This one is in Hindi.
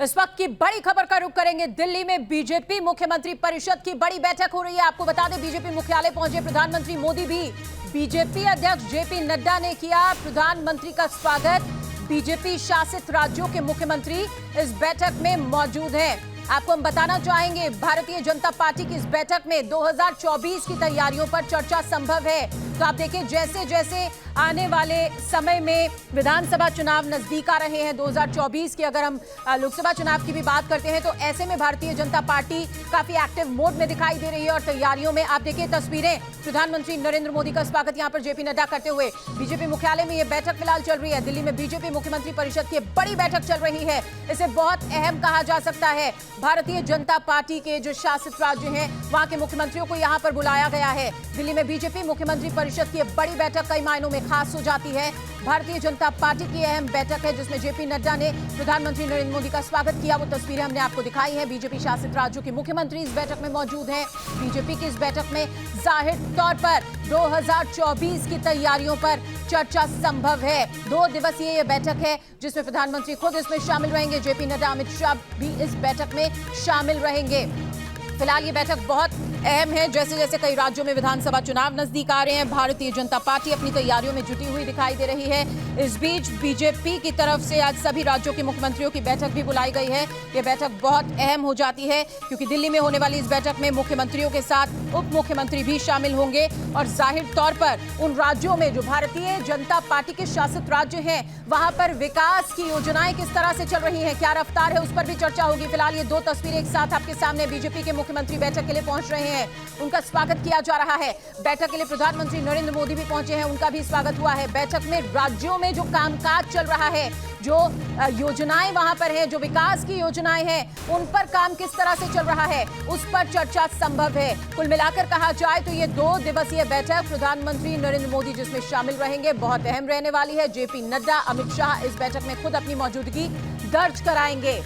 इस वक्त की बड़ी खबर का रुख करेंगे। दिल्ली में बीजेपी मुख्यमंत्री परिषद की बड़ी बैठक हो रही है। आपको बता दें, बीजेपी मुख्यालय पहुंचे प्रधानमंत्री मोदी भी बीजेपी अध्यक्ष जेपी नड्डा ने किया प्रधानमंत्री का स्वागत। बीजेपी शासित राज्यों के मुख्यमंत्री इस बैठक में मौजूद हैं। आपको हम बताना चाहेंगे, भारतीय जनता पार्टी की इस बैठक में 2024 की तैयारियों पर चर्चा संभव है। तो आप देखिए, जैसे जैसे आने वाले समय में विधानसभा चुनाव नजदीक आ रहे हैं 2024 की, अगर हम लोकसभा चुनाव की भी बात करते हैं, तो ऐसे में भारतीय जनता पार्टी काफी एक्टिव मोड में दिखाई दे रही है और तैयारियों में। आप देखिए तस्वीरें, प्रधानमंत्री नरेंद्र मोदी का स्वागत यहां पर जेपी नड्डा करते हुए। बीजेपी मुख्यालय में यह बैठक फिलहाल चल रही है। दिल्ली में बीजेपी मुख्यमंत्री परिषद की बड़ी बैठक चल रही है। इसे बहुत अहम कहा जा सकता है। भारतीय जनता पार्टी के जो शासित राज्य हैं, वहां के मुख्यमंत्रियों को यहां पर बुलाया गया है। दिल्ली में बीजेपी मुख्यमंत्री परिषद की बड़ी बैठक कई मायनों में खास हो जाती है। भारतीय जनता पार्टी की अहम बैठक है, जिसमें जेपी नड्डा ने प्रधानमंत्री नरेंद्र मोदी का स्वागत किया। वो तस्वीरें हमने आपको दिखाई हैं। बीजेपी शासित राज्यों के मुख्यमंत्री इस बैठक में मौजूद हैं। बीजेपी की इस बैठक में जाहिर तौर पर 2024 की तैयारियों पर चर्चा संभव है। 2 दिवसीय ये बैठक है, जिसमें प्रधानमंत्री खुद इसमें शामिल रहेंगे। जेपी नड्डा, अमित शाह भी इस बैठक में शामिल रहेंगे। फिलहाल ये बैठक बहुत अहम है। जैसे जैसे कई राज्यों में विधानसभा चुनाव नजदीक आ रहे हैं, भारतीय जनता पार्टी अपनी तैयारियों में जुटी हुई दिखाई दे रही है। इस बीच बीजेपी की तरफ से आज सभी राज्यों के मुख्यमंत्रियों की बैठक भी बुलाई गई है। ये बैठक बहुत अहम हो जाती है, क्योंकि दिल्ली में होने वाली इस बैठक में मुख्यमंत्रियों के साथ उप मुख्यमंत्री भी शामिल होंगे। और जाहिर तौर पर उन राज्यों में जो भारतीय जनता पार्टी के शासित राज्य हैं, वहां पर विकास की योजनाएं किस तरह से चल रही हैं, क्या रफ्तार है, उस पर भी चर्चा होगी। फिलहाल ये 2 तस्वीरें एक साथ आपके सामने। बीजेपी के मुख्यमंत्री बैठक के लिए पहुंच रहे हैं, उनका स्वागत किया जा रहा है। बैठक के लिए प्रधानमंत्री नरेंद्र मोदी भी पहुंचे हैं, उनका भी स्वागत हुआ है। बैठक में राज्यों में जो कामकाज चल रहा है, जो योजनाएं वहां पर हैं, जो विकास की योजनाएं हैं, उन पर काम किस तरह से चल रहा है, उस पर चर्चा संभव है। कुल मिलाकर कहा जाए तो ये 2 दिवसीय बैठक प्रधानमंत्री नरेंद्र मोदी जिसमें शामिल रहेंगे, बहुत अहम रहने वाली है। जेपी नड्डा, अमित शाह इस बैठक में खुद अपनी मौजूदगी दर्ज कराएंगे।